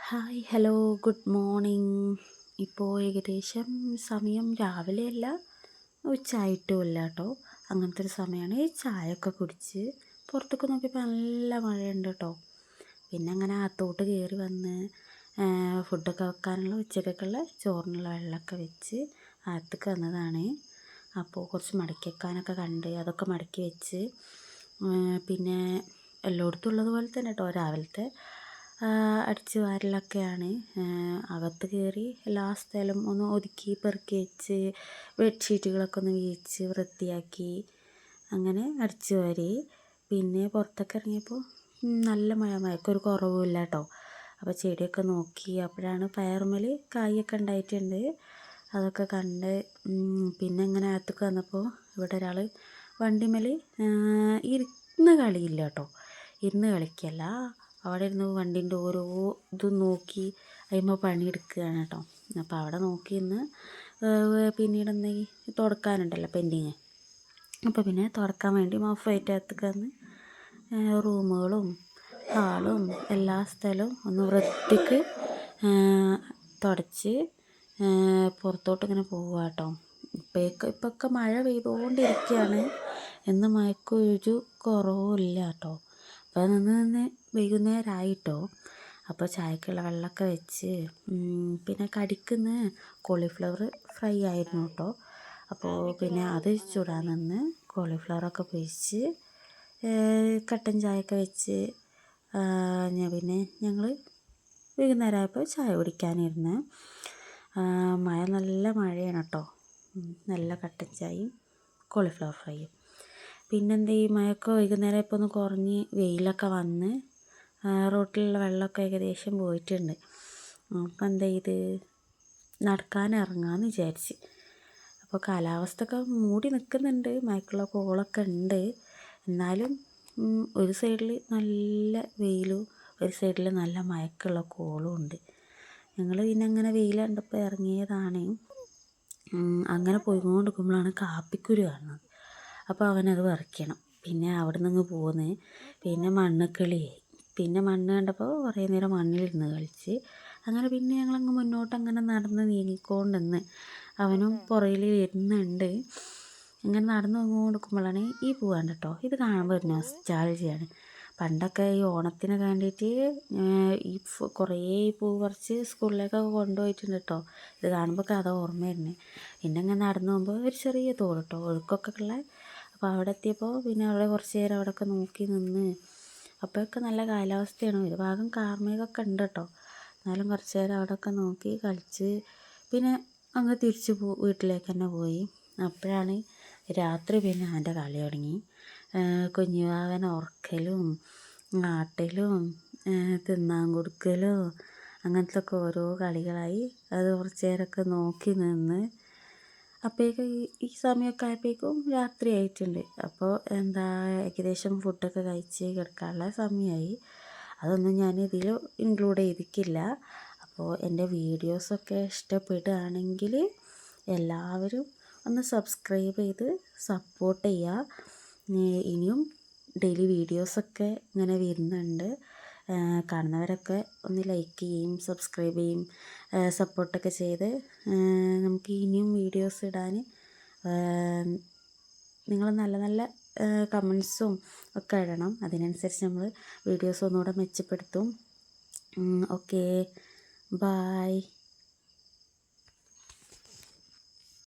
Hi hello good morning. ഇപ്പോൾ ഏകദേശം സമയം രാവിലെയല്ല, ഉച്ചയായിട്ടുമില്ല കേട്ടോ. അങ്ങനത്തെ ഒരു സമയമാണ്. ചായയൊക്കെ കുടിച്ച് പുറത്തൊക്കെ നോക്കിയപ്പോൾ നല്ല മഴയുണ്ട് കേട്ടോ. പിന്നെ അങ്ങനെ അകത്തോട്ട് കയറി വന്ന് ഫുഡൊക്കെ വെക്കാനുള്ള ഉച്ചക്കൊക്കെയുള്ള ചോറിനുള്ള വെള്ളമൊക്കെ വെച്ച് അകത്തേക്ക് വന്നതാണ്. അപ്പോൾ കുറച്ച് മടക്കി വെക്കാനൊക്കെ കണ്ട് അതൊക്കെ മടക്കി വെച്ച് പിന്നെ എല്ലായിടത്തും ഉള്ളതുപോലെ തന്നെ കേട്ടോ, രാവിലത്തെ അടിച്ച് വാരലൊക്കെയാണ്. അകത്ത് കയറി എല്ലാ സ്ഥലം ഒന്ന് ഒതുക്കി പെറുക്കി വെച്ച് ബെഡ്ഷീറ്റുകളൊക്കെ ഒന്ന് വിരിച്ച് വൃത്തിയാക്കി അങ്ങനെ അടിച്ച് വാരി. പിന്നെ പുറത്തൊക്കെ ഇറങ്ങിയപ്പോൾ നല്ല മഴക്കൊരു കുറവുമില്ല കേട്ടോ. അപ്പോൾ ചെടിയൊക്കെ നോക്കി, അപ്പോഴാണ് പയറുമ്മൽ കായൊക്കെ ഉണ്ടായിട്ടുണ്ട്. അതൊക്കെ കണ്ട് പിന്നെ ഇങ്ങനെ അകത്തേക്ക് വന്നപ്പോൾ ഇവിടെ ഒരാൾ വണ്ടിമേൽ ഇരുന്ന് കളിയില്ല കേട്ടോ. ഇരുന്ന് കളിക്കല്ല, അവിടെ ഇരുന്ന് വണ്ടീൻ്റെ ഓരോ ഇതും നോക്കി അതിന്മേൽ പണിയെടുക്കുകയാണ് കേട്ടോ. അപ്പോൾ അവിടെ നോക്കി നിന്ന് പിന്നീട് എന്തെങ്കിലും തുടക്കാനുണ്ടല്ലോ പെൻഡിങ്, അപ്പോൾ പിന്നെ തുടക്കാൻ വേണ്ടി മഫായിട്ട് അകത്തേക്ക് വന്ന് റൂമുകളും ഹാളും എല്ലാ സ്ഥലവും ഒന്ന് വൃത്തിക്ക് തുടച്ച് പുറത്തോട്ട് ഇങ്ങനെ പോവുക കേട്ടോ. ഇപ്പൊക്കെ മഴ പെയ്തുകൊണ്ടിരിക്കുകയാണ്. എന്ന് മഴക്കൊരു കുറവുമില്ല കേട്ടോ. അപ്പോൾ നിന്ന് വൈകുന്നേരമായിട്ടോ. അപ്പോൾ ചായക്കുള്ള വെള്ളമൊക്കെ വെച്ച് പിന്നെ കടിക്കുന്ന കോളിഫ്ലവർ ഫ്രൈ ആയിരുന്നു കേട്ടോ. അപ്പോൾ പിന്നെ അത് ചുടാൻ നിന്ന് കോളിഫ്ലവറൊക്കെ പൊരിച്ച് കട്ടൻ ചായയൊക്കെ വെച്ച് പിന്നെ ഞങ്ങൾ വൈകുന്നേരമായപ്പോൾ ചായ കുടിക്കാനിരുന്ന്. നല്ല മഴയാണ് കേട്ടോ. നല്ല കട്ടൻ ചായയും കോളിഫ്ലവർ ഫ്രൈയും. പിന്നെന്താ, ഈ മഴയൊക്കെ വൈകുന്നേരം ഇപ്പോൾ ഒന്ന് കുറഞ്ഞ് വെയിലൊക്കെ വന്ന് റോട്ടിലുള്ള വെള്ളമൊക്കെ ഏകദേശം പോയിട്ടുണ്ട്. അപ്പം എന്താ ഇത് നടക്കാൻ ഇറങ്ങാമെന്ന് വിചാരിച്ച്. അപ്പോൾ കാലാവസ്ഥ ഒക്കെ മൂടി നിൽക്കുന്നുണ്ട്, മഴക്കുള്ള കോളൊക്കെ ഉണ്ട്. എന്നാലും ഒരു സൈഡിൽ നല്ല വെയിലും ഒരു സൈഡിൽ നല്ല മഴക്കുള്ള കോളും ഉണ്ട്. ഞങ്ങൾ പിന്നെ അങ്ങനെ വെയിൽ കണ്ടപ്പോൾ ഇറങ്ങിയതാണ്. അങ്ങനെ പോയിക്കൊണ്ടിരിക്കുമ്പോഴാണ് കാപ്പിക്കുരു കാണുന്നത്. അപ്പോൾ അവനത് പറിക്കണം. പിന്നെ അവിടെ നിന്ന് പോന്ന് പിന്നെ മണ്ണിക്കളിയായി. പിന്നെ മണ്ണ് കണ്ടപ്പോൾ കുറേ നേരം മണ്ണിലിരുന്ന് കളിച്ച്. അങ്ങനെ പിന്നെ ഞങ്ങളങ്ങ് മുന്നോട്ട് അങ്ങനെ നടന്ന് നീങ്ങിക്കൊണ്ടെന്ന് അവനും പുറകിൽ വരുന്നുണ്ട്. ഇങ്ങനെ നടന്ന് വന്നുകൊണ്ടിരിക്കുമ്പോഴാണ് ഈ പൂ കണ്ടോ. ഇത് കാണുമ്പോൾ ഒരു നൊസ്റ്റാൾജിയാണ്. പണ്ടൊക്കെ ഈ ഓണത്തിനൊക്കെ വേണ്ടിയിട്ട് ഈ കുറേ പൂ പറിച്ച് സ്കൂളിലേക്കൊക്കെ കൊണ്ടുപോയിട്ടുണ്ട് കേട്ടോ. ഇത് കാണുമ്പോൾ കഥ ഓർമ്മ വരുന്നത്. പിന്നെ ഇങ്ങനെ നടന്നു പോകുമ്പോൾ ഒരു ചെറിയ തോട് കേട്ടോ, ഒഴുക്കൊക്കെ ഉള്ള. അപ്പോൾ അവിടെ എത്തിയപ്പോൾ പിന്നെ അവിടെ കുറച്ച് നേരം അവിടെയൊക്കെ നോക്കി നിന്ന്. അപ്പോഴൊക്കെ നല്ല കാലാവസ്ഥയാണ്. ഒരു ഭാഗം കാർമേഘമൊക്കെ ഉണ്ട് കേട്ടോ. എന്നാലും കുറച്ച് നേരം അവിടെയൊക്കെ നോക്കി കളിച്ച് പിന്നെ അങ്ങ് തിരിച്ച് വീട്ടിലേക്ക് തന്നെ പോയി. അപ്പോഴാണ് രാത്രി പിന്നെ അവൻ്റെ കളി തുടങ്ങി. കുഞ്ഞുവാവനെ ഉറക്കലും ആട്ടലും തിന്നാൻ കൊടുക്കലും അങ്ങനത്തെ ഒക്കെ ഓരോ കളികളായി. അത് കുറച്ച് നേരമൊക്കെ നോക്കി നിന്ന്. അപ്പോഴേക്കും ഈ സമയമൊക്കെ ആയപ്പോഴേക്കും രാത്രി ആയിട്ടുണ്ട്. അപ്പോൾ ഏകദേശം ഫുഡൊക്കെ കഴിച്ച് കിടക്കാനുള്ള സമയമായി. അതൊന്നും ഞാൻ ഇതിൽ ഇൻക്ലൂഡ് ചെയ്തിട്ടില്ല. അപ്പോൾ എൻ്റെ വീഡിയോസൊക്കെ ഇഷ്ടപ്പെടുകയാണെങ്കിൽ എല്ലാവരും ഒന്ന് സബ്സ്ക്രൈബ് ചെയ്ത് സപ്പോർട്ട് ചെയ്യുക. ഇനിയും ഡെയിലി വീഡിയോസൊക്കെ ഇങ്ങനെ വരുന്നുണ്ട്. കാണുന്നവരൊക്കെ ഒന്ന് ലൈക്ക് ചെയ്യും, സബ്സ്ക്രൈബ് ചെയ്യും, സപ്പോർട്ടൊക്കെ ചെയ്ത് നമുക്ക് ഇനിയും വീഡിയോസ് ഇടാൻ നിങ്ങൾ നല്ല നല്ല കമൻസും ഒക്കെ ഇടണം. അതിനനുസരിച്ച് നമ്മൾ വീഡിയോസ് ഒന്നുകൂടെ മെച്ചപ്പെടുത്തും. Okay, bye.